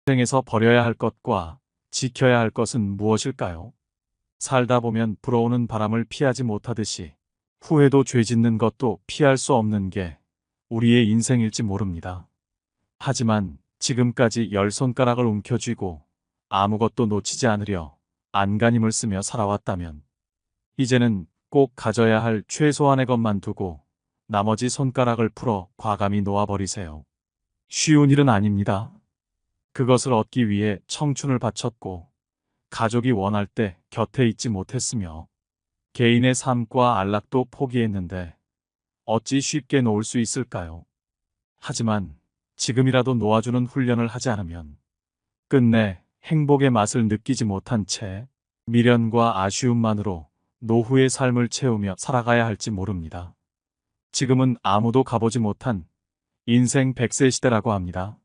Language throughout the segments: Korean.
인생에서 버려야 할 것과 지켜야 할 것은 무엇일까요? 살다 보면 불어오는 바람을 피하지 못하듯이 후회도 죄 짓는 것도 피할 수 없는 게 우리의 인생일지 모릅니다. 하지만 지금까지 열 손가락을 움켜쥐고 아무것도 놓치지 않으려 안간힘을 쓰며 살아왔다면 이제는 꼭 가져야 할 최소한의 것만 두고 나머지 손가락을 풀어 과감히 놓아버리세요. 쉬운 일은 아닙니다. 그것을 얻기 위해 청춘을 바쳤고 가족이 원할 때 곁에 있지 못했으며 개인의 삶과 안락도 포기했는데 어찌 쉽게 놓을 수 있을까요? 하지만 지금이라도 놓아주는 훈련을 하지 않으면 끝내 행복의 맛을 느끼지 못한 채 미련과 아쉬움만으로 노후의 삶을 채우며 살아가야 할지 모릅니다. 지금은 아무도 가보지 못한 인생 100세 시대라고 합니다.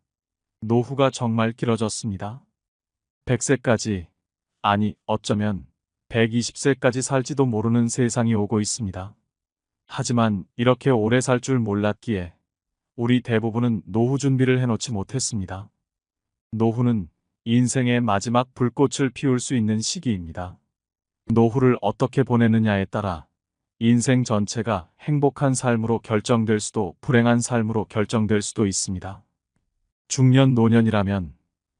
노후가 정말 길어졌습니다. 100세까지, 아니 어쩌면 120세까지 살지도 모르는 세상이 오고 있습니다. 하지만 이렇게 오래 살 줄 몰랐기에 우리 대부분은 노후 준비를 해놓지 못했습니다. 노후는 인생의 마지막 불꽃을 피울 수 있는 시기입니다. 노후를 어떻게 보내느냐에 따라 인생 전체가 행복한 삶으로 결정될 수도 불행한 삶으로 결정될 수도 있습니다. 중년 노년이라면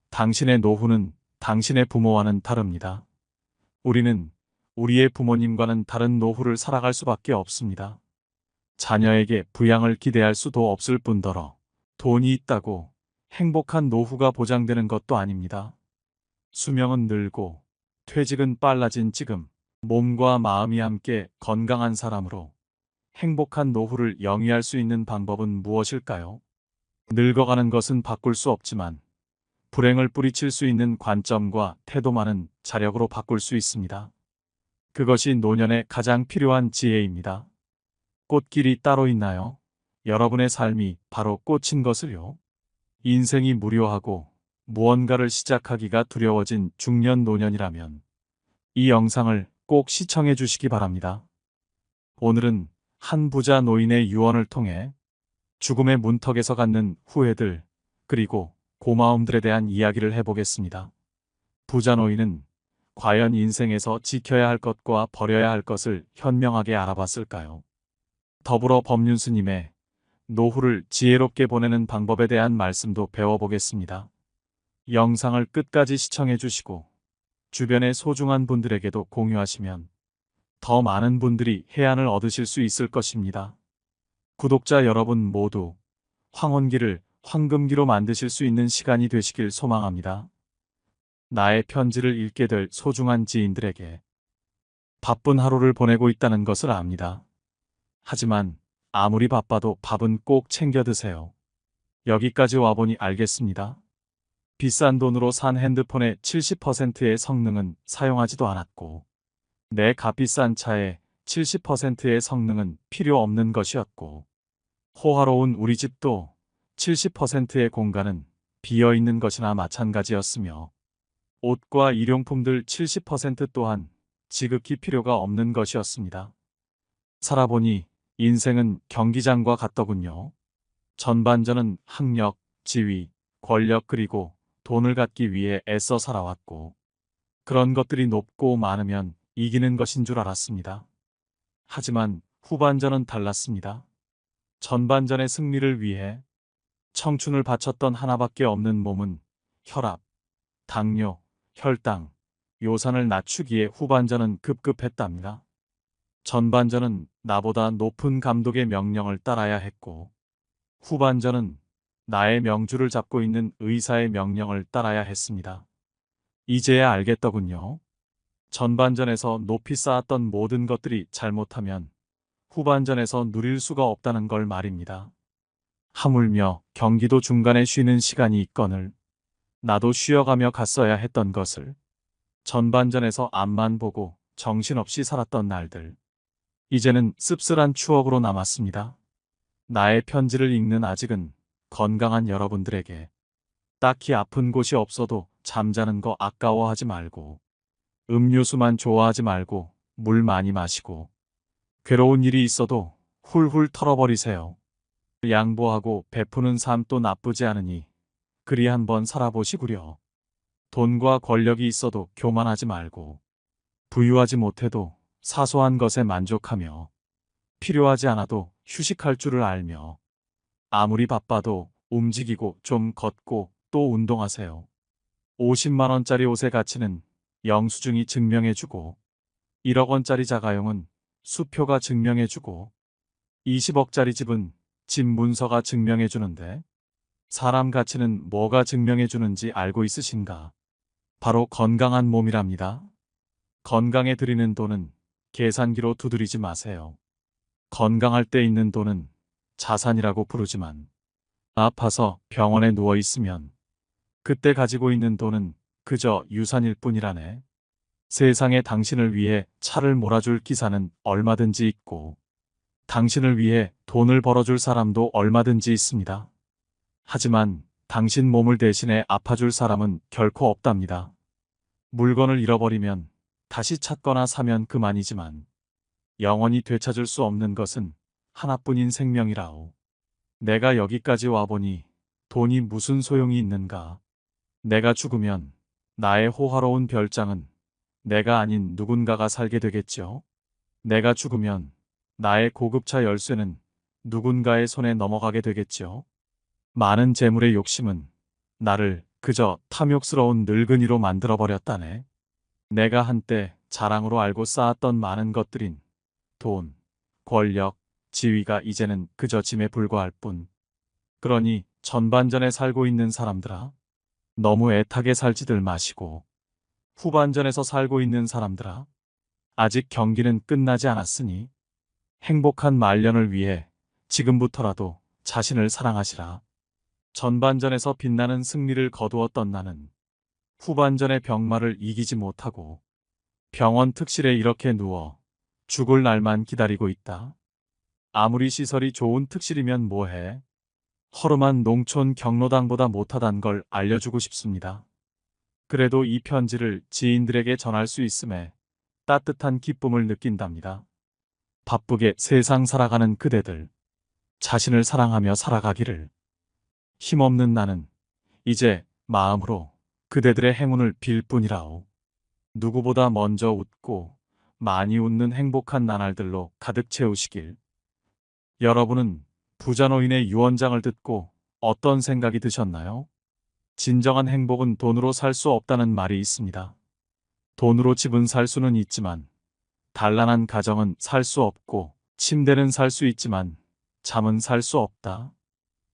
당신의 노후는 당신의 부모와는 다릅니다. 우리는 우리의 부모님과는 다른 노후를 살아갈 수밖에 없습니다. 자녀에게 부양을 기대할 수도 없을 뿐더러 돈이 있다고 행복한 노후가 보장되는 것도 아닙니다. 수명은 늘고 퇴직은 빨라진 지금 몸과 마음이 함께 건강한 사람으로 행복한 노후를 영위할 수 있는 방법은 무엇일까요? 늙어가는 것은 바꿀 수 없지만 불행을 뿌리칠 수 있는 관점과 태도만은 자력으로 바꿀 수 있습니다. 그것이 노년에 가장 필요한 지혜입니다. 꽃길이 따로 있나요? 여러분의 삶이 바로 꽃인 것을요. 인생이 무료하고 무언가를 시작하기가 두려워진 중년 노년이라면 이 영상을 꼭 시청해 주시기 바랍니다. 오늘은 한 부자 노인의 유언을 통해 죽음의 문턱에서 갖는 후회들 그리고 고마움들에 대한 이야기를 해보겠습니다. 부자 노인은 과연 인생에서 지켜야 할 것과 버려야 할 것을 현명하게 알아봤을까요? 더불어 법륜스님의 노후를 지혜롭게 보내는 방법에 대한 말씀도 배워보겠습니다. 영상을 끝까지 시청해 주시고 주변의 소중한 분들에게도 공유하시면 더 많은 분들이 해안을 얻으실 수 있을 것입니다. 구독자 여러분 모두 황혼기를 황금기로 만드실 수 있는 시간이 되시길 소망합니다. 나의 편지를 읽게 될 소중한 지인들에게 바쁜 하루를 보내고 있다는 것을 압니다. 하지만 아무리 바빠도 밥은 꼭 챙겨 드세요. 여기까지 와보니 알겠습니다. 비싼 돈으로 산 핸드폰의 70%의 성능은 사용하지도 않았고 내 값비싼 차의 70%의 성능은 필요 없는 것이었고 호화로운 우리 집도 70%의 공간은 비어있는 것이나 마찬가지였으며 옷과 일용품들 70% 또한 지극히 필요가 없는 것이었습니다. 살아보니 인생은 경기장과 같더군요. 전반전은 학력, 지위, 권력 그리고 돈을 갖기 위해 애써 살아왔고 그런 것들이 높고 많으면 이기는 것인 줄 알았습니다. 하지만 후반전은 달랐습니다. 전반전의 승리를 위해 청춘을 바쳤던 하나밖에 없는 몸은 혈압, 당뇨, 혈당, 요산을 낮추기에 후반전은 급급했답니다. 전반전은 나보다 높은 감독의 명령을 따라야 했고 후반전은 나의 명주를 잡고 있는 의사의 명령을 따라야 했습니다. 이제야 알겠더군요. 전반전에서 높이 쌓았던 모든 것들이 잘못하면 후반전에서 누릴 수가 없다는 걸 말입니다. 하물며 경기도 중간에 쉬는 시간이 있거늘 나도 쉬어가며 갔어야 했던 것을 전반전에서 앞만 보고 정신없이 살았던 날들 이제는 씁쓸한 추억으로 남았습니다. 나의 편지를 읽는 아직은 건강한 여러분들에게 딱히 아픈 곳이 없어도 잠자는 거 아까워하지 말고 음료수만 좋아하지 말고 물 많이 마시고 괴로운 일이 있어도 훌훌 털어버리세요. 양보하고 베푸는 삶도 나쁘지 않으니 그리 한번 살아보시구려. 돈과 권력이 있어도 교만하지 말고, 부유하지 못해도 사소한 것에 만족하며, 필요하지 않아도 휴식할 줄을 알며, 아무리 바빠도 움직이고 좀 걷고 또 운동하세요. 50만 원짜리 옷의 가치는 영수증이 증명해주고, 1억 원짜리 자가용은 수표가 증명해주고, 20억짜리 집은 집 문서가 증명해주는데, 사람 가치는 뭐가 증명해주는지 알고 있으신가? 바로 건강한 몸이랍니다. 건강에 들이는 돈은 계산기로 두드리지 마세요. 건강할 때 있는 돈은 자산이라고 부르지만, 아파서 병원에 누워 있으면 그때 가지고 있는 돈은 그저 유산일 뿐이라네. 세상에 당신을 위해 차를 몰아줄 기사는 얼마든지 있고, 당신을 위해 돈을 벌어줄 사람도 얼마든지 있습니다. 하지만 당신 몸을 대신해 아파줄 사람은 결코 없답니다. 물건을 잃어버리면 다시 찾거나 사면 그만이지만, 영원히 되찾을 수 없는 것은 하나뿐인 생명이라오. 내가 여기까지 와보니 돈이 무슨 소용이 있는가? 내가 죽으면 나의 호화로운 별장은 내가 아닌 누군가가 살게 되겠죠? 내가 죽으면 나의 고급차 열쇠는 누군가의 손에 넘어가게 되겠죠? 많은 재물의 욕심은 나를 그저 탐욕스러운 늙은이로 만들어버렸다네. 내가 한때 자랑으로 알고 쌓았던 많은 것들인 돈, 권력, 지위가 이제는 그저 짐에 불과할 뿐. 그러니 전반전에 살고 있는 사람들아, 너무 애타게 살지들 마시고, 후반전에서 살고 있는 사람들아, 아직 경기는 끝나지 않았으니 행복한 말년을 위해 지금부터라도 자신을 사랑하시라. 전반전에서 빛나는 승리를 거두었던 나는 후반전의 병마를 이기지 못하고 병원 특실에 이렇게 누워 죽을 날만 기다리고 있다. 아무리 시설이 좋은 특실이면 뭐해? 허름한 농촌 경로당보다 못하단 걸 알려주고 싶습니다. 그래도 이 편지를 지인들에게 전할 수 있음에 따뜻한 기쁨을 느낀답니다. 바쁘게 세상 살아가는 그대들, 자신을 사랑하며 살아가기를. 힘없는 나는 이제 마음으로 그대들의 행운을 빌 뿐이라오. 누구보다 먼저 웃고 많이 웃는 행복한 나날들로 가득 채우시길. 여러분은 부자노인의 유언장을 듣고 어떤 생각이 드셨나요? 진정한 행복은 돈으로 살 수 없다는 말이 있습니다. 돈으로 집은 살 수는 있지만 단란한 가정은 살 수 없고, 침대는 살 수 있지만 잠은 살 수 없다.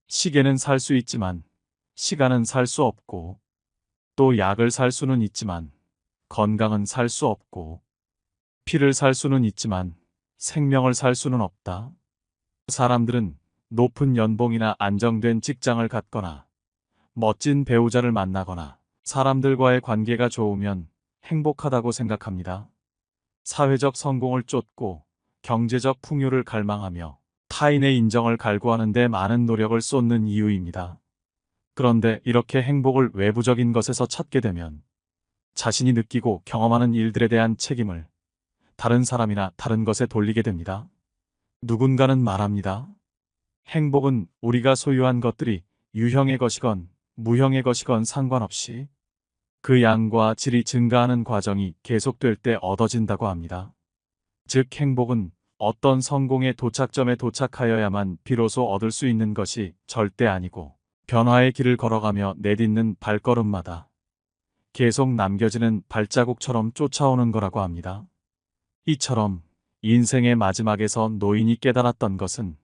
시계는 살 수 있지만 시간은 살 수 없고, 또 약을 살 수는 있지만 건강은 살 수 없고, 피를 살 수는 있지만 생명을 살 수는 없다. 사람들은 높은 연봉이나 안정된 직장을 갖거나 멋진 배우자를 만나거나 사람들과의 관계가 좋으면 행복하다고 생각합니다. 사회적 성공을 쫓고 경제적 풍요를 갈망하며 타인의 인정을 갈구하는 데 많은 노력을 쏟는 이유입니다. 그런데 이렇게 행복을 외부적인 것에서 찾게 되면 자신이 느끼고 경험하는 일들에 대한 책임을 다른 사람이나 다른 것에 돌리게 됩니다. 누군가는 말합니다. 행복은 우리가 소유한 것들이 유형의 것이건 무형의 것이건 상관없이 그 양과 질이 증가하는 과정이 계속될 때 얻어진다고 합니다. 즉, 행복은 어떤 성공의 도착점에 도착하여야만 비로소 얻을 수 있는 것이 절대 아니고, 변화의 길을 걸어가며 내딛는 발걸음마다 계속 남겨지는 발자국처럼 쫓아오는 거라고 합니다. 이처럼 인생의 마지막에서 노인이 깨달았던 것은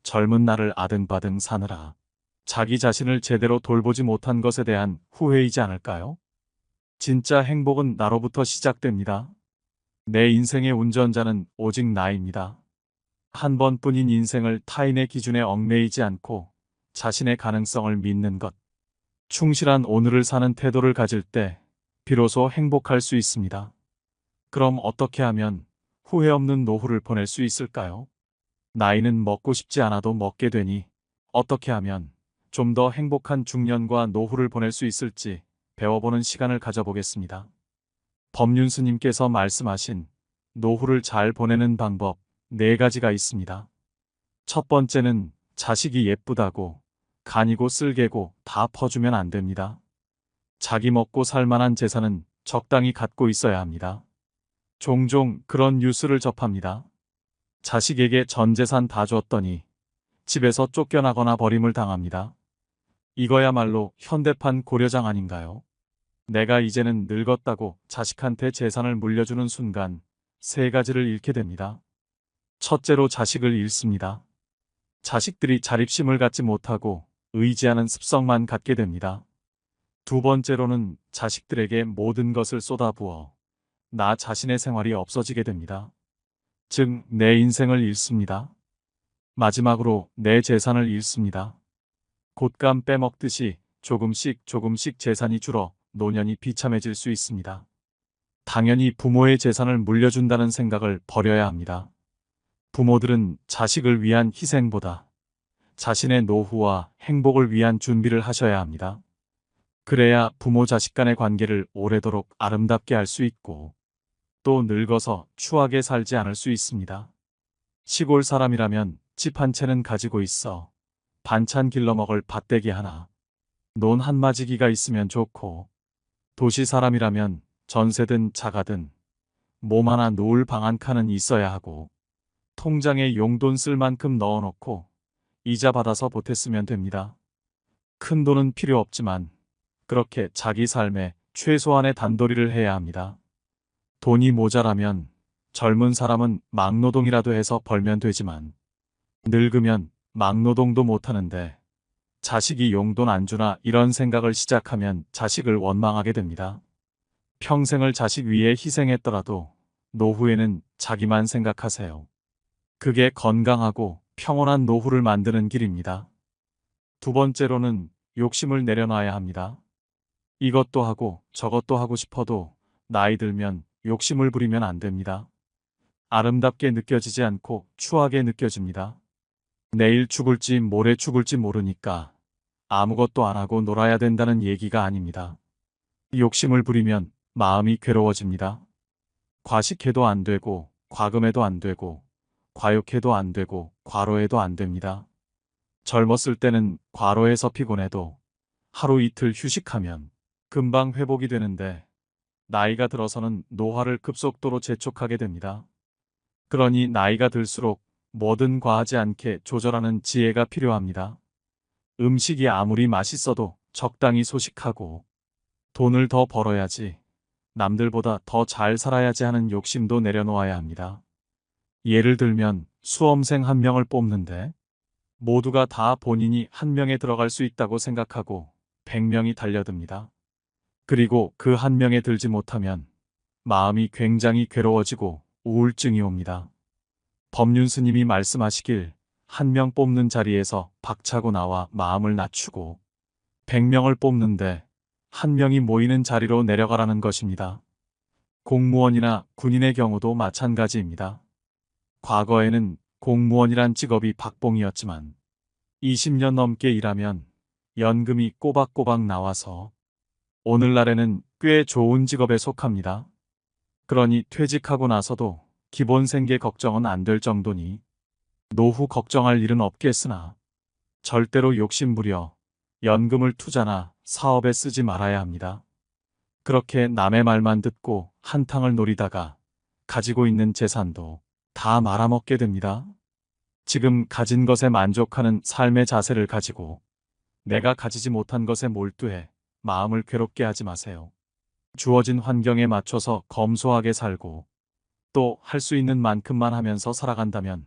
젊은 날을 아등바등 사느라 자기 자신을 제대로 돌보지 못한 것에 대한 후회이지 않을까요? 진짜 행복은 나로부터 시작됩니다. 내 인생의 운전자는 오직 나입니다. 한 번뿐인 인생을 타인의 기준에 얽매이지 않고 자신의 가능성을 믿는 것, 충실한 오늘을 사는 태도를 가질 때 비로소 행복할 수 있습니다. 그럼 어떻게 하면 후회 없는 노후를 보낼 수 있을까요? 나이는 먹고 싶지 않아도 먹게 되니 어떻게 하면 좀 더 행복한 중년과 노후를 보낼 수 있을지 배워보는 시간을 가져보겠습니다. 법륜스님께서 말씀하신 노후를 잘 보내는 방법 4가지가 있습니다. 첫 번째는 자식이 예쁘다고 간이고 쓸개고 다 퍼주면 안 됩니다. 자기 먹고 살 만한 재산은 적당히 갖고 있어야 합니다. 종종 그런 뉴스를 접합니다. 자식에게 전 재산 다 줬더니 집에서 쫓겨나거나 버림을 당합니다. 이거야말로 현대판 고려장 아닌가요? 내가 이제는 늙었다고 자식한테 재산을 물려주는 순간 세 가지를 잃게 됩니다. 첫째로 자식을 잃습니다. 자식들이 자립심을 갖지 못하고 의지하는 습성만 갖게 됩니다. 두 번째로는 자식들에게 모든 것을 쏟아부어 나 자신의 생활이 없어지게 됩니다. 즉, 내 인생을 잃습니다. 마지막으로 내 재산을 잃습니다. 곶감 빼먹듯이 조금씩 조금씩 재산이 줄어 노년이 비참해질 수 있습니다. 당연히 부모의 재산을 물려준다는 생각을 버려야 합니다. 부모들은 자식을 위한 희생보다 자신의 노후와 행복을 위한 준비를 하셔야 합니다. 그래야 부모 자식 간의 관계를 오래도록 아름답게 할 수 있고 또 늙어서 추하게 살지 않을 수 있습니다. 시골 사람이라면 집 한 채는 가지고 있어 반찬 길러 먹을 밭대기 하나, 논 한 마지기가 있으면 좋고 도시 사람이라면 전세든 자가든 몸 하나 놓을 방 한 칸은 있어야 하고 통장에 용돈 쓸 만큼 넣어놓고 이자 받아서 보탰으면 됩니다. 큰 돈은 필요 없지만 그렇게 자기 삶에 최소한의 단도리를 해야 합니다. 돈이 모자라면 젊은 사람은 막노동이라도 해서 벌면 되지만 늙으면 막노동도 못하는데 자식이 용돈 안 주나 이런 생각을 시작하면 자식을 원망하게 됩니다. 평생을 자식 위해 희생했더라도 노후에는 자기만 생각하세요. 그게 건강하고 평온한 노후를 만드는 길입니다. 두 번째로는 욕심을 내려놔야 합니다. 이것도 하고 저것도 하고 싶어도 나이 들면 욕심을 부리면 안 됩니다. 아름답게 느껴지지 않고 추하게 느껴집니다. 내일 죽을지 모레 죽을지 모르니까 아무것도 안 하고 놀아야 된다는 얘기가 아닙니다. 욕심을 부리면 마음이 괴로워집니다. 과식해도 안 되고 과금해도 안 되고 과욕해도 안 되고 과로해도 안 됩니다. 젊었을 때는 과로해서 피곤해도 하루 이틀 휴식하면 금방 회복이 되는데 나이가 들어서는 노화를 급속도로 재촉하게 됩니다. 그러니 나이가 들수록 뭐든 과하지 않게 조절하는 지혜가 필요합니다. 음식이 아무리 맛있어도 적당히 소식하고 돈을 더 벌어야지, 남들보다 더 잘 살아야지 하는 욕심도 내려놓아야 합니다. 예를 들면 수험생 한 명을 뽑는데 모두가 다 본인이 한 명에 들어갈 수 있다고 생각하고 100명이 달려듭니다. 그리고 그 한 명에 들지 못하면 마음이 굉장히 괴로워지고 우울증이 옵니다. 법륜 스님이 말씀하시길 한 명 뽑는 자리에서 박차고 나와 마음을 낮추고 100명을 뽑는데 한 명이 모이는 자리로 내려가라는 것입니다. 공무원이나 군인의 경우도 마찬가지입니다. 과거에는 공무원이란 직업이 박봉이었지만 20년 넘게 일하면 연금이 꼬박꼬박 나와서 오늘날에는 꽤 좋은 직업에 속합니다. 그러니 퇴직하고 나서도 기본 생계 걱정은 안 될 정도니 노후 걱정할 일은 없겠으나 절대로 욕심부려 연금을 투자나 사업에 쓰지 말아야 합니다. 그렇게 남의 말만 듣고 한탕을 노리다가 가지고 있는 재산도 다 말아먹게 됩니다. 지금 가진 것에 만족하는 삶의 자세를 가지고 내가 가지지 못한 것에 몰두해 마음을 괴롭게 하지 마세요. 주어진 환경에 맞춰서 검소하게 살고 또 할 수 있는 만큼만 하면서 살아간다면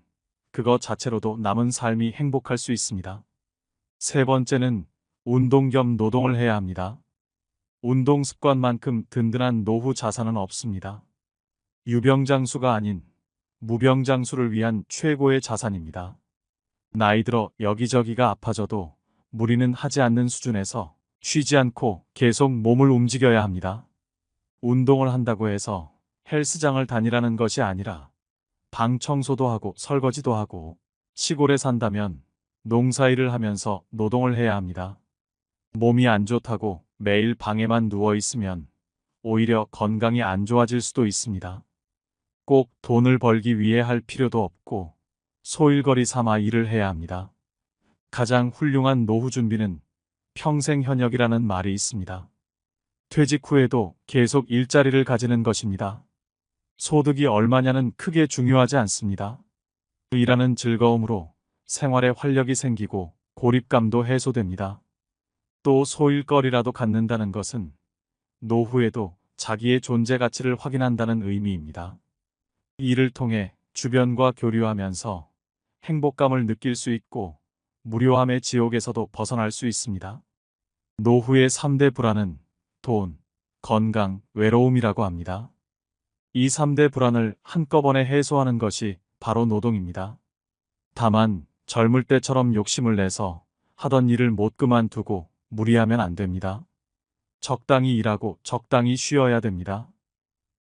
그것 자체로도 남은 삶이 행복할 수 있습니다. 세 번째는 운동 겸 노동을 해야 합니다. 운동 습관만큼 든든한 노후 자산은 없습니다. 유병장수가 아닌 무병장수를 위한 최고의 자산입니다. 나이 들어 여기저기가 아파져도 무리는 하지 않는 수준에서 쉬지 않고 계속 몸을 움직여야 합니다. 운동을 한다고 해서 헬스장을 다니라는 것이 아니라 방 청소도 하고 설거지도 하고 시골에 산다면 농사일을 하면서 노동을 해야 합니다. 몸이 안 좋다고 매일 방에만 누워 있으면 오히려 건강이 안 좋아질 수도 있습니다. 꼭 돈을 벌기 위해 할 필요도 없고 소일거리 삼아 일을 해야 합니다. 가장 훌륭한 노후 준비는 평생 현역이라는 말이 있습니다. 퇴직 후에도 계속 일자리를 가지는 것입니다. 소득이 얼마냐는 크게 중요하지 않습니다. 일하는 즐거움으로 생활에 활력이 생기고 고립감도 해소됩니다. 또 소일거리라도 갖는다는 것은 노후에도 자기의 존재 가치를 확인한다는 의미입니다. 이 일을 통해 주변과 교류하면서 행복감을 느낄 수 있고 무료함의 지옥에서도 벗어날 수 있습니다. 노후의 3대 불안은 돈, 건강, 외로움이라고 합니다. 이 3대 불안을 한꺼번에 해소하는 것이 바로 노동입니다. 다만 젊을 때처럼 욕심을 내서 하던 일을 못 그만두고 무리하면 안 됩니다. 적당히 일하고 적당히 쉬어야 됩니다.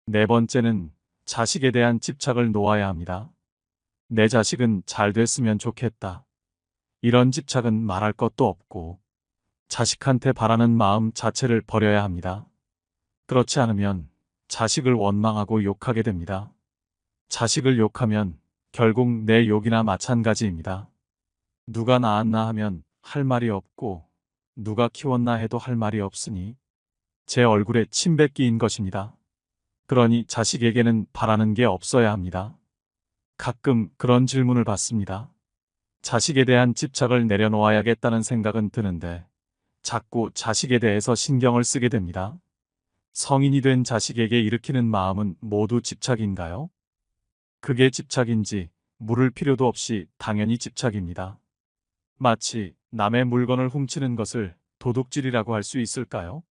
네 번째는 자식에 대한 집착을 놓아야 합니다. 내 자식은 잘 됐으면 좋겠다. 이런 집착은 말할 것도 없고 자식한테 바라는 마음 자체를 버려야 합니다. 그렇지 않으면 자식을 원망하고 욕하게 됩니다. 자식을 욕하면 결국 내 욕이나 마찬가지입니다. 누가 낳았나 하면 할 말이 없고 누가 키웠나 해도 할 말이 없으니 제 얼굴에 침 뱉기인 것입니다. 그러니 자식에게는 바라는 게 없어야 합니다. 가끔 그런 질문을 받습니다. 자식에 대한 집착을 내려놓아야겠다는 생각은 드는데 자꾸 자식에 대해서 신경을 쓰게 됩니다. 성인이 된 자식에게 일으키는 마음은 모두 집착인가요? 그게 집착인지 물을 필요도 없이 당연히 집착입니다. 마치 남의 물건을 훔치는 것을 도둑질이라고 할 수 있을까요?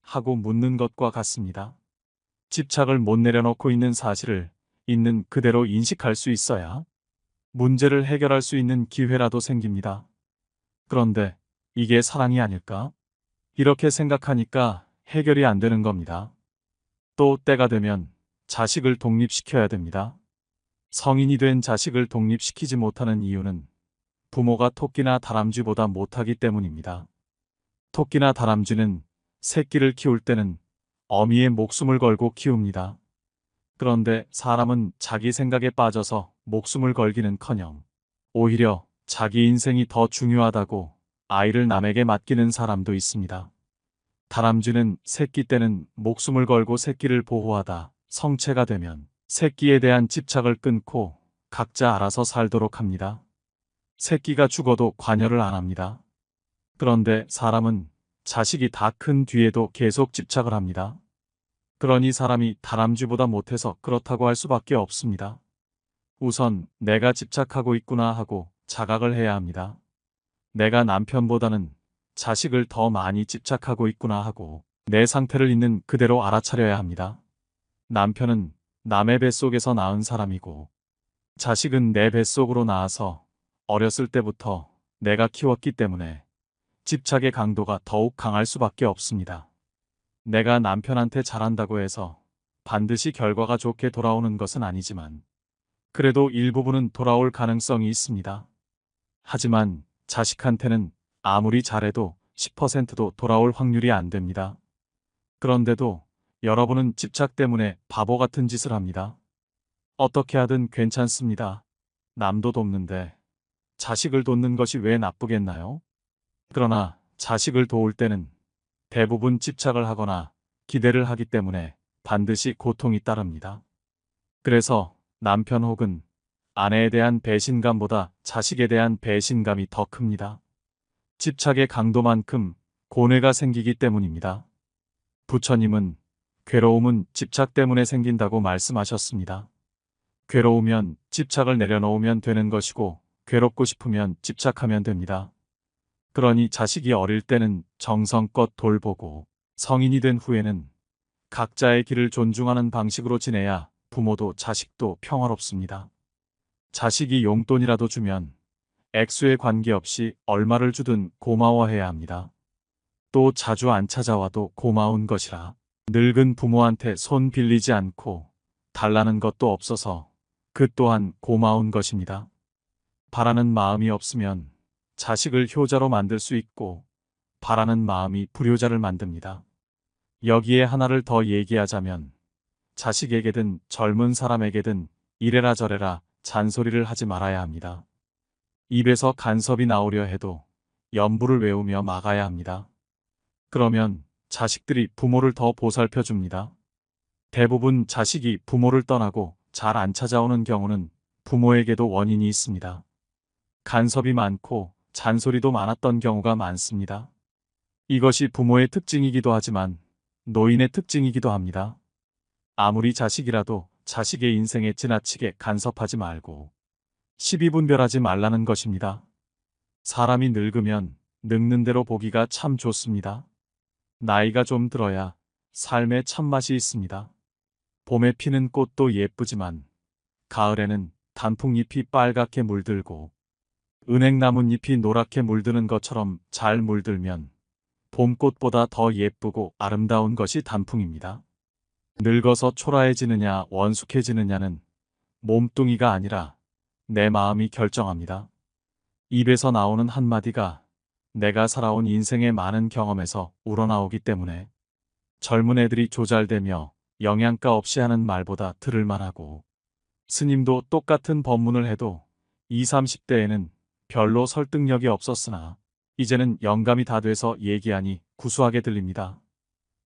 하고 묻는 것과 같습니다. 집착을 못 내려놓고 있는 사실을 있는 그대로 인식할 수 있어야 문제를 해결할 수 있는 기회라도 생깁니다. 그런데 이게 사랑이 아닐까? 이렇게 생각하니까 해결이 안 되는 겁니다. 또 때가 되면 자식을 독립시켜야 됩니다. 성인이 된 자식을 독립시키지 못하는 이유는 부모가 토끼나 다람쥐보다 못하기 때문입니다. 토끼나 다람쥐는 새끼를 키울 때는 어미의 목숨을 걸고 키웁니다. 그런데 사람은 자기 생각에 빠져서 목숨을 걸기는커녕 오히려 자기 인생이 더 중요하다고 아이를 남에게 맡기는 사람도 있습니다. 다람쥐는 새끼 때는 목숨을 걸고 새끼를 보호하다 성체가 되면 새끼에 대한 집착을 끊고 각자 알아서 살도록 합니다. 새끼가 죽어도 관여를 안 합니다. 그런데 사람은 자식이 다 큰 뒤에도 계속 집착을 합니다. 그러니 사람이 다람쥐보다 못해서 그렇다고 할 수밖에 없습니다. 우선 내가 집착하고 있구나 하고 자각을 해야 합니다. 내가 남편보다는 자식을 더 많이 집착하고 있구나 하고 내 상태를 있는 그대로 알아차려야 합니다. 남편은 남의 뱃속에서 낳은 사람이고 자식은 내 뱃속으로 낳아서 어렸을 때부터 내가 키웠기 때문에 집착의 강도가 더욱 강할 수밖에 없습니다. 내가 남편한테 잘한다고 해서 반드시 결과가 좋게 돌아오는 것은 아니지만 그래도 일부분은 돌아올 가능성이 있습니다. 하지만 자식한테는 아무리 잘해도 10%도 돌아올 확률이 안 됩니다. 그런데도 여러분은 집착 때문에 바보 같은 짓을 합니다. 어떻게 하든 괜찮습니다. 남도 돕는데 자식을 돕는 것이 왜 나쁘겠나요? 그러나 자식을 도울 때는 대부분 집착을 하거나 기대를 하기 때문에 반드시 고통이 따릅니다. 그래서 남편 혹은 아내에 대한 배신감보다 자식에 대한 배신감이 더 큽니다. 집착의 강도만큼 고뇌가 생기기 때문입니다. 부처님은 괴로움은 집착 때문에 생긴다고 말씀하셨습니다. 괴로우면 집착을 내려놓으면 되는 것이고 괴롭고 싶으면 집착하면 됩니다. 그러니 자식이 어릴 때는 정성껏 돌보고 성인이 된 후에는 각자의 길을 존중하는 방식으로 지내야 부모도 자식도 평화롭습니다. 자식이 용돈이라도 주면 액수에 관계없이 얼마를 주든 고마워해야 합니다. 또 자주 안 찾아와도 고마운 것이라 늙은 부모한테 손 빌리지 않고 달라는 것도 없어서 그 또한 고마운 것입니다. 바라는 마음이 없으면 자식을 효자로 만들 수 있고 바라는 마음이 불효자를 만듭니다. 여기에 하나를 더 얘기하자면 자식에게든 젊은 사람에게든 이래라 저래라 잔소리를 하지 말아야 합니다. 입에서 간섭이 나오려 해도 연부를 외우며 막아야 합니다. 그러면 자식들이 부모를 더 보살펴 줍니다. 대부분 자식이 부모를 떠나고 잘 안 찾아오는 경우는 부모에게도 원인이 있습니다. 간섭이 많고 잔소리도 많았던 경우가 많습니다. 이것이 부모의 특징이기도 하지만 노인의 특징이기도 합니다. 아무리 자식이라도 자식의 인생에 지나치게 간섭하지 말고 시비분별하지 말라는 것입니다. 사람이 늙으면 늙는 대로 보기가 참 좋습니다. 나이가 좀 들어야 삶에 참맛이 있습니다. 봄에 피는 꽃도 예쁘지만 가을에는 단풍잎이 빨갛게 물들고 은행나뭇잎이 노랗게 물드는 것처럼 잘 물들면 봄꽃보다 더 예쁘고 아름다운 것이 단풍입니다. 늙어서 초라해지느냐 원숙해지느냐는 몸뚱이가 아니라 내 마음이 결정합니다. 입에서 나오는 한마디가 내가 살아온 인생의 많은 경험에서 우러나오기 때문에 젊은 애들이 조잘되며 영양가 없이 하는 말보다 들을 만하고 스님도 똑같은 법문을 해도 20, 30대에는 별로 설득력이 없었으나 이제는 영감이 다 돼서 얘기하니 구수하게 들립니다.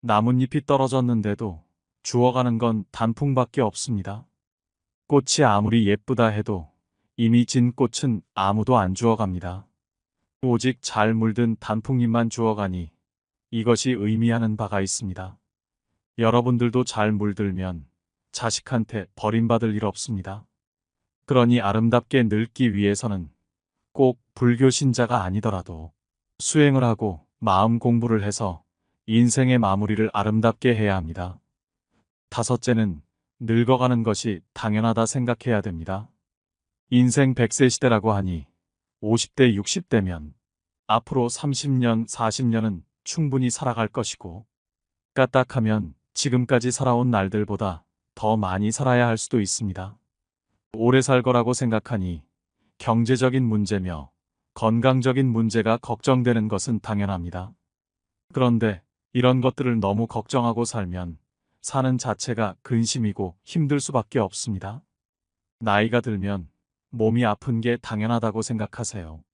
나뭇잎이 떨어졌는데도 주워가는 건 단풍밖에 없습니다. 꽃이 아무리 예쁘다 해도 이미 진 꽃은 아무도 안 주워갑니다. 오직 잘 물든 단풍잎만 주워가니 이것이 의미하는 바가 있습니다. 여러분들도 잘 물들면 자식한테 버림받을 일 없습니다. 그러니 아름답게 늙기 위해서는 꼭 불교 신자가 아니더라도 수행을 하고 마음 공부를 해서 인생의 마무리를 아름답게 해야 합니다. 다섯째는 늙어가는 것이 당연하다 생각해야 됩니다. 인생 100세 시대라고 하니 50대, 60대면 앞으로 30년, 40년은 충분히 살아갈 것이고 까딱하면 지금까지 살아온 날들보다 더 많이 살아야 할 수도 있습니다. 오래 살 거라고 생각하니 경제적인 문제며 건강적인 문제가 걱정되는 것은 당연합니다. 그런데 이런 것들을 너무 걱정하고 살면 사는 자체가 근심이고 힘들 수밖에 없습니다. 나이가 들면 몸이 아픈 게 당연하다고 생각하세요.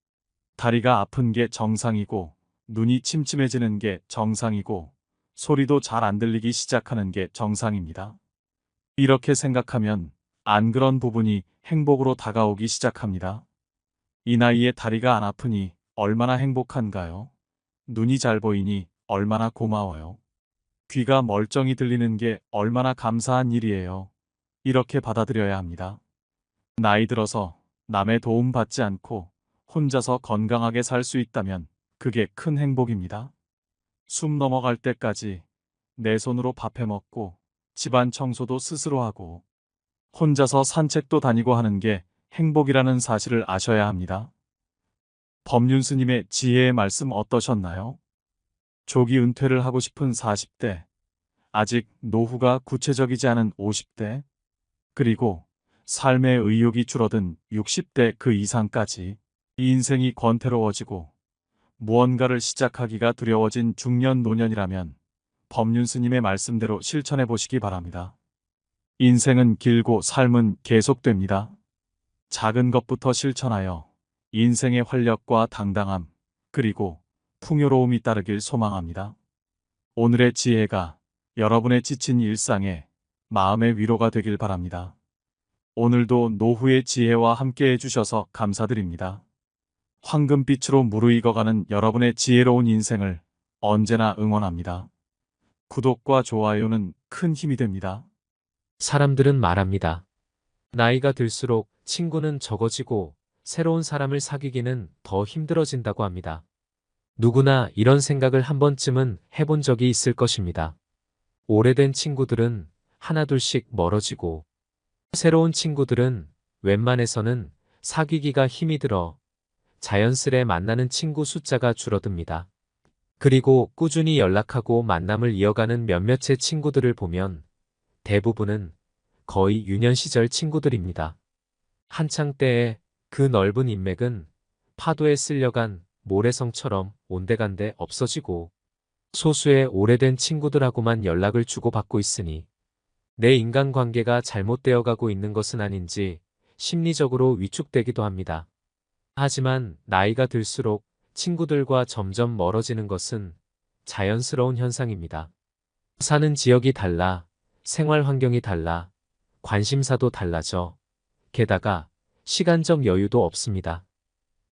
다리가 아픈 게 정상이고 눈이 침침해지는 게 정상이고 소리도 잘 안 들리기 시작하는 게 정상입니다. 이렇게 생각하면 안 그런 부분이 행복으로 다가오기 시작합니다. 이 나이에 다리가 안 아프니 얼마나 행복한가요? 눈이 잘 보이니 얼마나 고마워요. 귀가 멀쩡히 들리는 게 얼마나 감사한 일이에요. 이렇게 받아들여야 합니다. 나이 들어서 남의 도움 받지 않고 혼자서 건강하게 살 수 있다면 그게 큰 행복입니다. 숨 넘어갈 때까지 내 손으로 밥 해 먹고 집안 청소도 스스로 하고 혼자서 산책도 다니고 하는 게 행복이라는 사실을 아셔야 합니다. 법륜 스님의 지혜의 말씀 어떠셨나요? 조기 은퇴를 하고 싶은 40대, 아직 노후가 구체적이지 않은 50대, 그리고 삶의 의욕이 줄어든 60대 그 이상까지 이 인생이 권태로워지고 무언가를 시작하기가 두려워진 중년 노년이라면 법륜 스님의 말씀대로 실천해 보시기 바랍니다. 인생은 길고 삶은 계속됩니다. 작은 것부터 실천하여 인생의 활력과 당당함 그리고 풍요로움이 따르길 소망합니다. 오늘의 지혜가 여러분의 지친 일상에 마음의 위로가 되길 바랍니다. 오늘도 노후의 지혜와 함께 해주셔서 감사드립니다. 황금빛으로 무르익어가는 여러분의 지혜로운 인생을 언제나 응원합니다. 구독과 좋아요는 큰 힘이 됩니다. 사람들은 말합니다. 나이가 들수록 친구는 적어지고 새로운 사람을 사귀기는 더 힘들어진다고 합니다. 누구나 이런 생각을 한 번쯤은 해본 적이 있을 것입니다. 오래된 친구들은 하나둘씩 멀어지고 새로운 친구들은 웬만해서는 사귀기가 힘이 들어 자연스레 만나는 친구 숫자가 줄어듭니다. 그리고 꾸준히 연락하고 만남을 이어가는 몇몇의 친구들을 보면 대부분은 거의 유년 시절 친구들입니다. 한창 때의 그 넓은 인맥은 파도에 쓸려간 모래성처럼 온데간데 없어지고 소수의 오래된 친구들하고만 연락을 주고받고 있으니 내 인간관계가 잘못되어 가고 있는 것은 아닌지 심리적으로 위축되기도 합니다. 하지만 나이가 들수록 친구들과 점점 멀어지는 것은 자연스러운 현상입니다. 사는 지역이 달라, 생활 환경이 달라, 관심사도 달라져. 게다가 시간적 여유도 없습니다.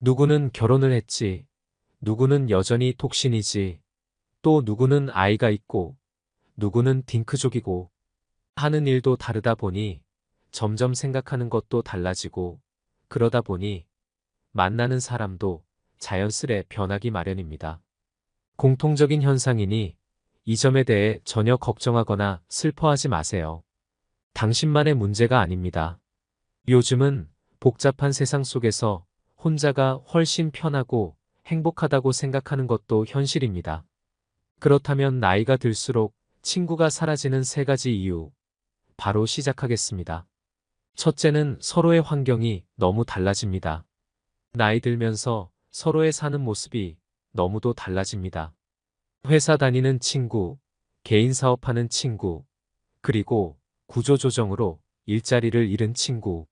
누구는 결혼을 했지, 누구는 여전히 독신이지, 또 누구는 아이가 있고, 누구는 딩크족이고, 하는 일도 다르다 보니 점점 생각하는 것도 달라지고, 그러다 보니 만나는 사람도 자연스레 변하기 마련입니다. 공통적인 현상이니 이 점에 대해 전혀 걱정하거나 슬퍼하지 마세요. 당신만의 문제가 아닙니다. 요즘은 복잡한 세상 속에서 혼자가 훨씬 편하고 행복하다고 생각하는 것도 현실입니다. 그렇다면 나이가 들수록 친구가 사라지는 3가지 이유, 바로 시작하겠습니다. 첫째는 서로의 환경이 너무 달라집니다. 나이 들면서 서로의 사는 모습이 너무도 달라집니다. 회사 다니는 친구, 개인 사업하는 친구, 그리고 구조조정으로 일자리를 잃은 친구,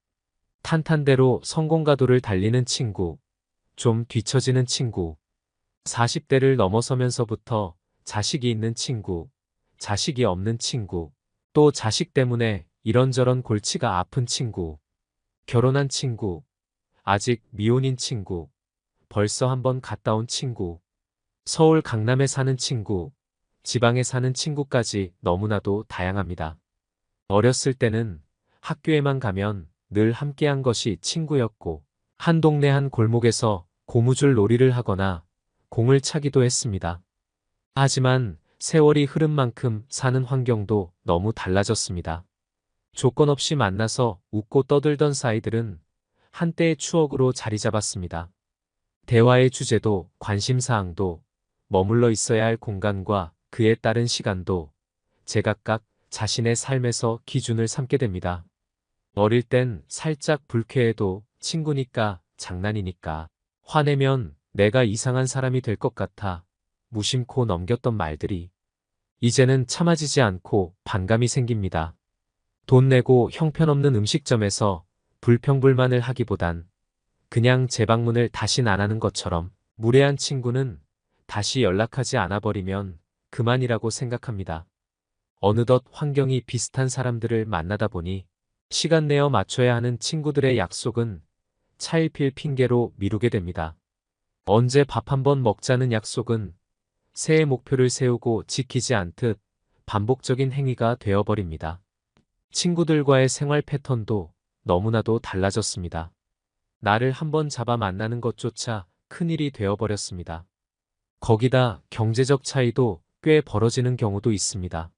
탄탄대로 성공가도를 달리는 친구, 좀 뒤처지는 친구, 40대를 넘어서면서부터 자식이 있는 친구, 자식이 없는 친구, 또 자식 때문에 이런저런 골치가 아픈 친구, 결혼한 친구, 아직 미혼인 친구, 벌써 한번 갔다 온 친구, 서울 강남에 사는 친구, 지방에 사는 친구까지 너무나도 다양합니다. 어렸을 때는 학교에만 가면 늘 함께한 것이 친구였고, 한 동네 한 골목에서 고무줄 놀이를 하거나 공을 차기도 했습니다. 하지만 세월이 흐른 만큼 사는 환경도 너무 달라졌습니다. 조건 없이 만나서 웃고 떠들던 사이들은 한때의 추억으로 자리 잡았습니다. 대화의 주제도 관심사항도 머물러 있어야 할 공간과 그에 따른 시간도 제각각 자신의 삶에서 기준을 삼게 됩니다. 어릴 땐 살짝 불쾌해도 친구니까 장난이니까 화내면 내가 이상한 사람이 될 것 같아 무심코 넘겼던 말들이 이제는 참아지지 않고 반감이 생깁니다. 돈 내고 형편없는 음식점에서 불평불만을 하기보단 그냥 재방문을 다신 안 하는 것처럼 무례한 친구는 다시 연락하지 않아 버리면 그만이라고 생각합니다. 어느덧 환경이 비슷한 사람들을 만나다 보니 시간 내어 맞춰야 하는 친구들의 약속은 차일피일 핑계로 미루게 됩니다. 언제 밥 한번 먹자는 약속은 새해 목표를 세우고 지키지 않듯 반복적인 행위가 되어버립니다. 친구들과의 생활 패턴도 너무나도 달라졌습니다. 나를 한번 잡아 만나는 것조차 큰일이 되어버렸습니다. 거기다 경제적 차이도 꽤 벌어지는 경우도 있습니다.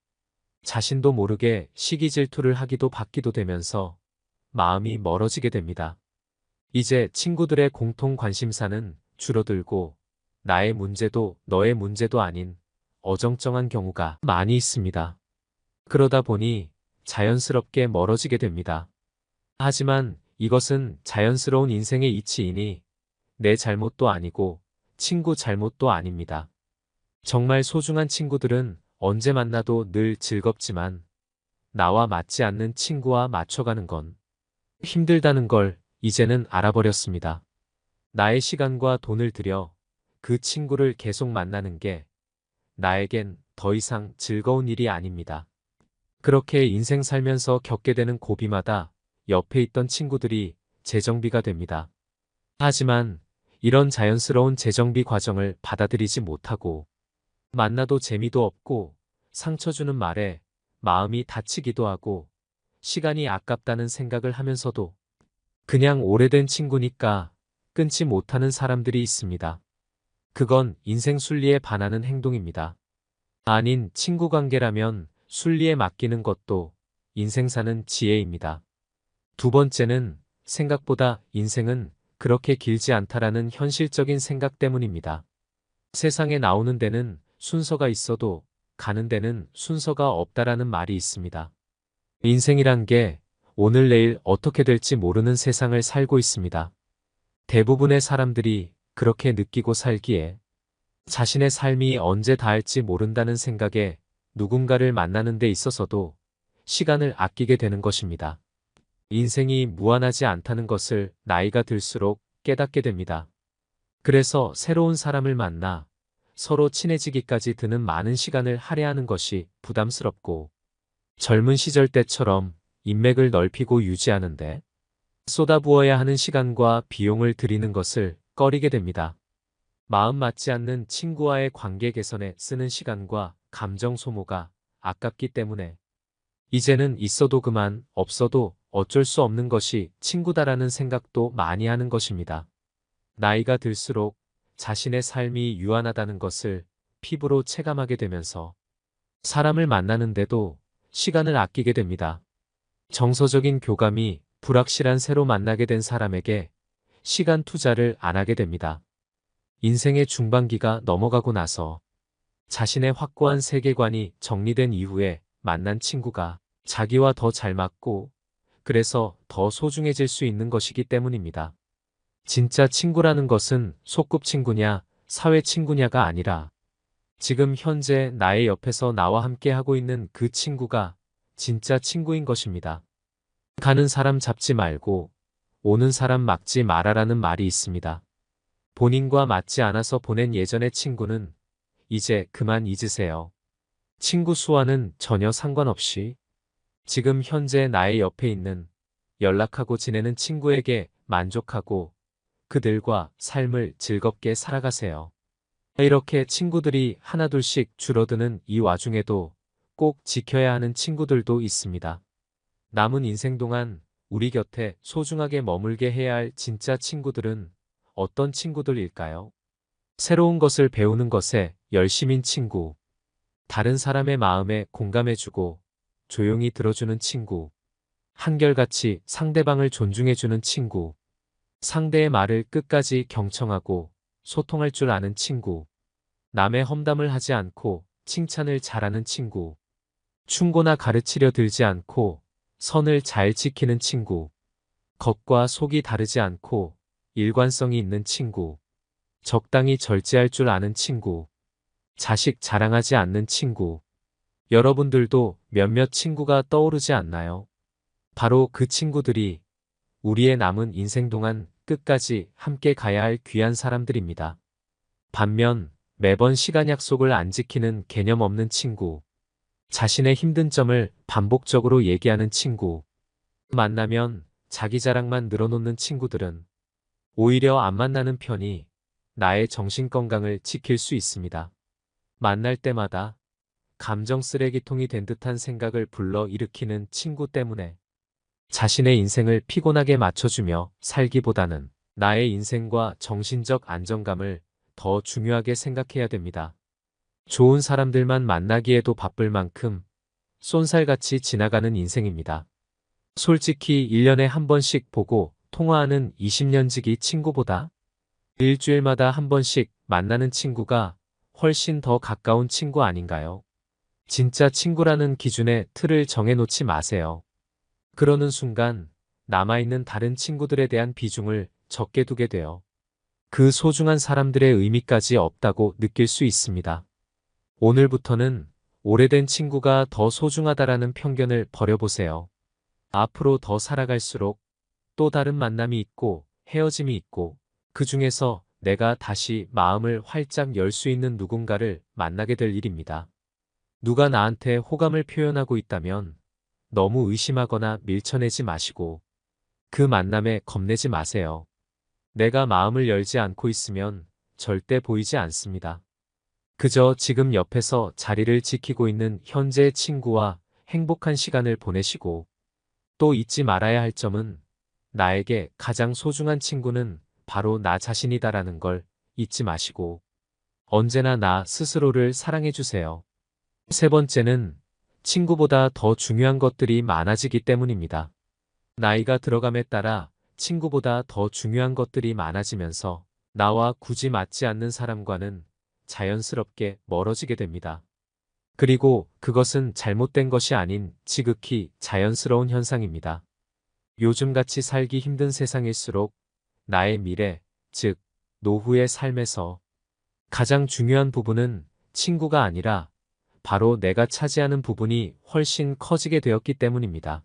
자신도 모르게 시기 질투를 하기도 받기도 되면서 마음이 멀어지게 됩니다. 이제 친구들의 공통 관심사는 줄어들고 나의 문제도 너의 문제도 아닌 어정쩡한 경우가 많이 있습니다. 그러다 보니 자연스럽게 멀어지게 됩니다. 하지만 이것은 자연스러운 인생의 이치이니 내 잘못도 아니고 친구 잘못도 아닙니다. 정말 소중한 친구들은 언제 만나도 늘 즐겁지만 나와 맞지 않는 친구와 맞춰가는 건 힘들다는 걸 이제는 알아버렸습니다. 나의 시간과 돈을 들여 그 친구를 계속 만나는 게 나에겐 더 이상 즐거운 일이 아닙니다. 그렇게 인생 살면서 겪게 되는 고비마다 옆에 있던 친구들이 재정비가 됩니다. 하지만 이런 자연스러운 재정비 과정을 받아들이지 못하고 만나도 재미도 없고 상처 주는 말에 마음이 다치기도 하고 시간이 아깝다는 생각을 하면서도 그냥 오래된 친구니까 끊지 못하는 사람들이 있습니다. 그건 인생 순리에 반하는 행동입니다. 아닌 친구 관계라면 순리에 맡기는 것도 인생 사는 지혜입니다. 두 번째는 생각보다 인생은 그렇게 길지 않다라는 현실적인 생각 때문입니다. 세상에 나오는 데는 순서가 있어도 가는 데는 순서가 없다라는 말이 있습니다. 인생이란 게 오늘 내일 어떻게 될지 모르는 세상을 살고 있습니다. 대부분의 사람들이 그렇게 느끼고 살기에 자신의 삶이 언제 닿을지 모른다는 생각에 누군가를 만나는 데 있어서도 시간을 아끼게 되는 것입니다. 인생이 무한하지 않다는 것을 나이가 들수록 깨닫게 됩니다. 그래서 새로운 사람을 만나 서로 친해지기까지 드는 많은 시간을 할애하는 것이 부담스럽고 젊은 시절 때처럼 인맥을 넓히고 유지하는데 쏟아부어야 하는 시간과 비용을 들이는 것을 꺼리게 됩니다. 마음 맞지 않는 친구와의 관계 개선에 쓰는 시간과 감정 소모가 아깝기 때문에 이제는 있어도 그만, 없어도 어쩔 수 없는 것이 친구다라는 생각도 많이 하는 것입니다. 나이가 들수록 자신의 삶이 유한하다는 것을 피부로 체감하게 되면서 사람을 만나는데도 시간을 아끼게 됩니다. 정서적인 교감이 불확실한 새로 만나게 된 사람에게 시간 투자를 안 하게 됩니다. 인생의 중반기가 넘어가고 나서 자신의 확고한 세계관이 정리된 이후에 만난 친구가 자기와 더 잘 맞고 그래서 더 소중해질 수 있는 것이기 때문입니다. 진짜 친구라는 것은 소꿉친구냐 사회 친구냐가 아니라 지금 현재 나의 옆에서 나와 함께 하고 있는 그 친구가 진짜 친구인 것입니다. 가는 사람 잡지 말고 오는 사람 막지 마라라는 말이 있습니다. 본인과 맞지 않아서 보낸 예전의 친구는 이제 그만 잊으세요. 친구 수와는 전혀 상관없이 지금 현재 나의 옆에 있는 연락하고 지내는 친구에게 만족하고 그들과 삶을 즐겁게 살아가세요. 이렇게 친구들이 하나둘씩 줄어드는 이 와중에도 꼭 지켜야 하는 친구들도 있습니다. 남은 인생 동안 우리 곁에 소중하게 머물게 해야 할 진짜 친구들은 어떤 친구들일까요? 새로운 것을 배우는 것에 열심인 친구, 다른 사람의 마음에 공감해주고 조용히 들어주는 친구, 한결같이 상대방을 존중해주는 친구, 상대의 말을 끝까지 경청하고 소통할 줄 아는 친구, 남의 험담을 하지 않고 칭찬을 잘하는 친구, 충고나 가르치려 들지 않고 선을 잘 지키는 친구, 겉과 속이 다르지 않고 일관성이 있는 친구, 적당히 절제할 줄 아는 친구, 자식 자랑하지 않는 친구. 여러분들도 몇몇 친구가 떠오르지 않나요? 바로 그 친구들이 우리의 남은 인생 동안 끝까지 함께 가야 할 귀한 사람들입니다. 반면 매번 시간 약속을 안 지키는 개념 없는 친구, 자신의 힘든 점을 반복적으로 얘기하는 친구, 만나면 자기 자랑만 늘어놓는 친구들은 오히려 안 만나는 편이 나의 정신건강을 지킬 수 있습니다. 만날 때마다 감정 쓰레기통이 된 듯한 생각을 불러 일으키는 친구 때문에 자신의 인생을 피곤하게 맞춰주며 살기보다는 나의 인생과 정신적 안정감을 더 중요하게 생각해야 됩니다. 좋은 사람들만 만나기에도 바쁠 만큼 쏜살같이 지나가는 인생입니다. 솔직히 1년에 한 번씩 보고 통화하는 20년지기 친구보다 일주일마다 한 번씩 만나는 친구가 훨씬 더 가까운 친구 아닌가요? 진짜 친구라는 기준의 틀을 정해놓지 마세요. 그러는 순간 남아있는 다른 친구들에 대한 비중을 적게 두게 돼요. 그 소중한 사람들의 의미까지 없다고 느낄 수 있습니다. 오늘부터는 오래된 친구가 더 소중하다라는 편견을 버려보세요. 앞으로 더 살아갈수록 또 다른 만남이 있고 헤어짐이 있고 그 중에서 내가 다시 마음을 활짝 열 수 있는 누군가를 만나게 될 일입니다. 누가 나한테 호감을 표현하고 있다면 너무 의심하거나 밀쳐내지 마시고 그 만남에 겁내지 마세요. 내가 마음을 열지 않고 있으면 절대 보이지 않습니다. 그저 지금 옆에서 자리를 지키고 있는 현재의 친구와 행복한 시간을 보내시고 또 잊지 말아야 할 점은 나에게 가장 소중한 친구는 바로 나 자신이다라는 걸 잊지 마시고 언제나 나 스스로를 사랑해 주세요. 세 번째는 친구보다 더 중요한 것들이 많아지기 때문입니다. 나이가 들어감에 따라 친구보다 더 중요한 것들이 많아지면서 나와 굳이 맞지 않는 사람과는 자연스럽게 멀어지게 됩니다. 그리고 그것은 잘못된 것이 아닌 지극히 자연스러운 현상입니다. 요즘같이 살기 힘든 세상일수록 나의 미래, 즉 노후의 삶에서 가장 중요한 부분은 친구가 아니라 바로 내가 차지하는 부분이 훨씬 커지게 되었기 때문입니다.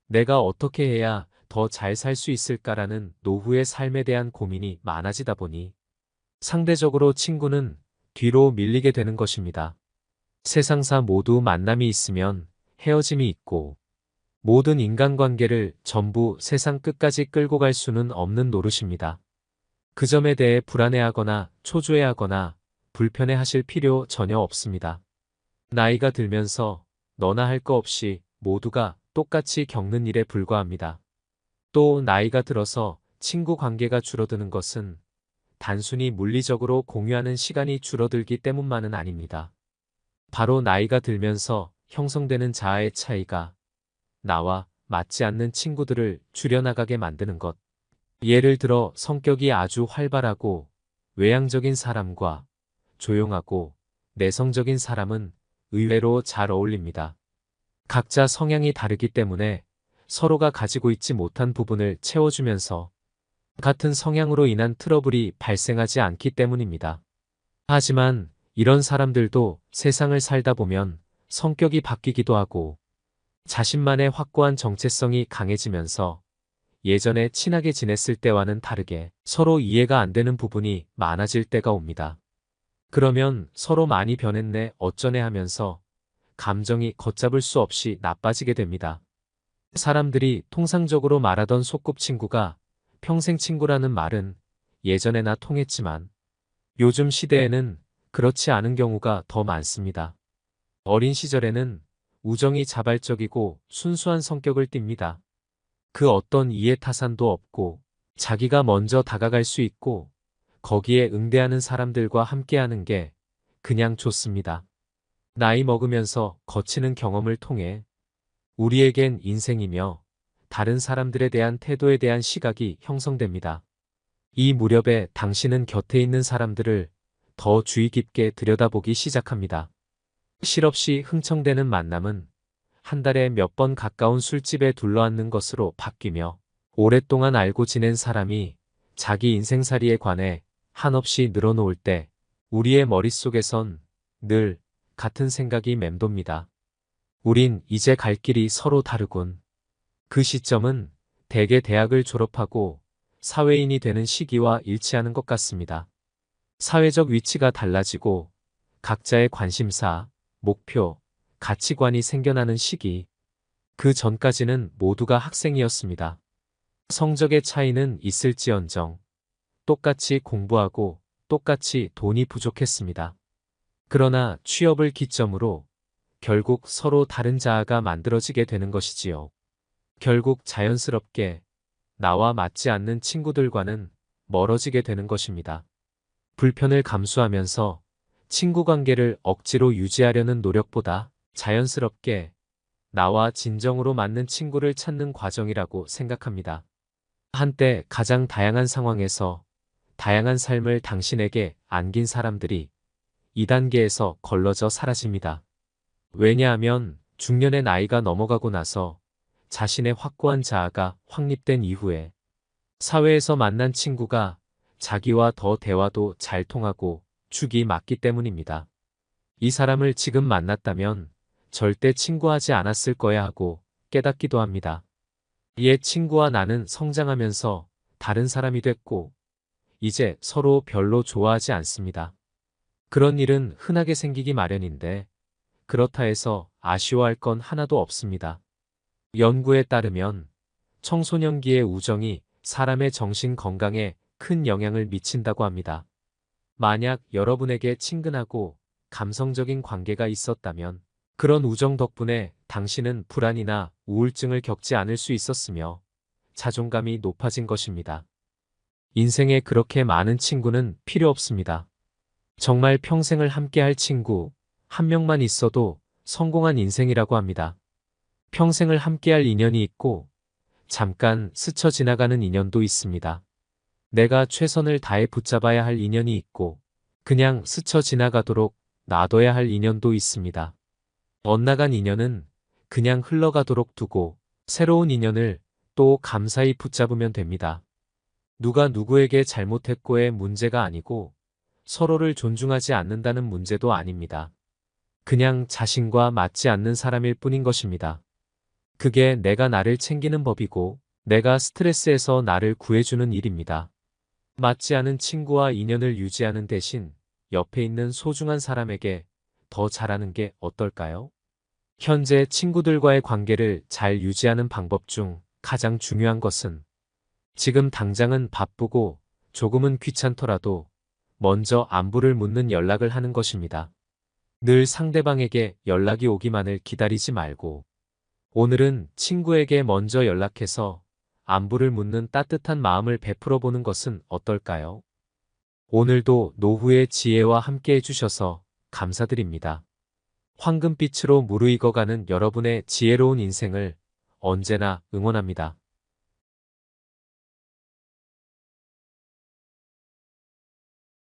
내가 어떻게 해야 더 잘 살 수 있을까라는 노후의 삶에 대한 고민이 많아지다 보니 상대적으로 친구는 뒤로 밀리게 되는 것입니다. 세상사 모두 만남이 있으면 헤어짐이 있고 모든 인간관계를 전부 세상 끝까지 끌고 갈 수는 없는 노릇입니다. 그 점에 대해 불안해하거나 초조해하거나 불편해하실 필요 전혀 없습니다. 나이가 들면서 너나 할 거 없이 모두가 똑같이 겪는 일에 불과합니다. 또 나이가 들어서 친구 관계가 줄어드는 것은 단순히 물리적으로 공유하는 시간이 줄어들기 때문만은 아닙니다. 바로 나이가 들면서 형성되는 자아의 차이가 나와 맞지 않는 친구들을 줄여나가게 만드는 것. 예를 들어 성격이 아주 활발하고 외향적인 사람과 조용하고 내성적인 사람은 의외로 잘 어울립니다. 각자 성향이 다르기 때문에 서로가 가지고 있지 못한 부분을 채워주면서 같은 성향으로 인한 트러블이 발생하지 않기 때문입니다. 하지만 이런 사람들도 세상을 살다 보면 성격이 바뀌기도 하고 자신만의 확고한 정체성이 강해지면서 예전에 친하게 지냈을 때와는 다르게 서로 이해가 안 되는 부분이 많아질 때가 옵니다. 그러면 서로 많이 변했네 어쩌네 하면서 감정이 걷잡을 수 없이 나빠지게 됩니다. 사람들이 통상적으로 말하던 소꿉친구가 평생 친구라는 말은 예전에나 통했지만 요즘 시대에는 그렇지 않은 경우가 더 많습니다. 어린 시절에는 우정이 자발적이고 순수한 성격을 띱니다. 그 어떤 이해타산도 없고 자기가 먼저 다가갈 수 있고 거기에 응대하는 사람들과 함께하는 게 그냥 좋습니다. 나이 먹으면서 거치는 경험을 통해 우리에겐 인생이며 다른 사람들에 대한 태도에 대한 시각이 형성됩니다. 이 무렵에 당신은 곁에 있는 사람들을 더 주의 깊게 들여다보기 시작합니다. 실없이 흥청대는 만남은 한 달에 몇 번 가까운 술집에 둘러앉는 것으로 바뀌며 오랫동안 알고 지낸 사람이 자기 인생살이에 관해 한없이 늘어놓을 때 우리의 머릿속에선 늘 같은 생각이 맴돕니다. 우린 이제 갈 길이 서로 다르군. 그 시점은 대개 대학을 졸업하고 사회인이 되는 시기와 일치하는 것 같습니다. 사회적 위치가 달라지고 각자의 관심사, 목표, 가치관이 생겨나는 시기. 그 전까지는 모두가 학생이었습니다. 성적의 차이는 있을지언정 똑같이 공부하고 똑같이 돈이 부족했습니다. 그러나 취업을 기점으로 결국 서로 다른 자아가 만들어지게 되는 것이지요. 결국 자연스럽게 나와 맞지 않는 친구들과는 멀어지게 되는 것입니다. 불편을 감수하면서 친구 관계를 억지로 유지하려는 노력보다 자연스럽게 나와 진정으로 맞는 친구를 찾는 과정이라고 생각합니다. 한때 가장 다양한 상황에서 다양한 삶을 당신에게 안긴 사람들이 2단계에서 걸러져 사라집니다. 왜냐하면 중년의 나이가 넘어가고 나서 자신의 확고한 자아가 확립된 이후에 사회에서 만난 친구가 자기와 더 대화도 잘 통하고 축이 맞기 때문입니다. 이 사람을 지금 만났다면 절대 친구하지 않았을 거야 하고 깨닫기도 합니다. 옛 친구와 나는 성장하면서 다른 사람이 됐고 이제 서로 별로 좋아하지 않습니다. 그런 일은 흔하게 생기기 마련인데 그렇다 해서 아쉬워할 건 하나도 없습니다. 연구에 따르면 청소년기의 우정이 사람의 정신 건강에 큰 영향을 미친다고 합니다. 만약 여러분에게 친근하고 감성적인 관계가 있었다면 그런 우정 덕분에 당신은 불안이나 우울증을 겪지 않을 수 있었으며 자존감이 높아진 것입니다. 인생에 그렇게 많은 친구는 필요 없습니다. 정말 평생을 함께할 친구 한 명만 있어도 성공한 인생이라고 합니다. 평생을 함께할 인연이 있고 잠깐 스쳐 지나가는 인연도 있습니다. 내가 최선을 다해 붙잡아야 할 인연이 있고 그냥 스쳐 지나가도록 놔둬야 할 인연도 있습니다. 엇나간 인연은 그냥 흘러가도록 두고 새로운 인연을 또 감사히 붙잡으면 됩니다. 누가 누구에게 잘못했고의 문제가 아니고 서로를 존중하지 않는다는 문제도 아닙니다. 그냥 자신과 맞지 않는 사람일 뿐인 것입니다. 그게 내가 나를 챙기는 법이고 내가 스트레스에서 나를 구해주는 일입니다. 맞지 않은 친구와 인연을 유지하는 대신 옆에 있는 소중한 사람에게 더 잘하는 게 어떨까요? 현재 친구들과의 관계를 잘 유지하는 방법 중 가장 중요한 것은 지금 당장은 바쁘고 조금은 귀찮더라도 먼저 안부를 묻는 연락을 하는 것입니다. 늘 상대방에게 연락이 오기만을 기다리지 말고 오늘은 친구에게 먼저 연락해서 안부를 묻는 따뜻한 마음을 베풀어 보는 것은 어떨까요? 오늘도 노후의 지혜와 함께 해주셔서 감사드립니다. 황금빛으로 무르익어가는 여러분의 지혜로운 인생을 언제나 응원합니다.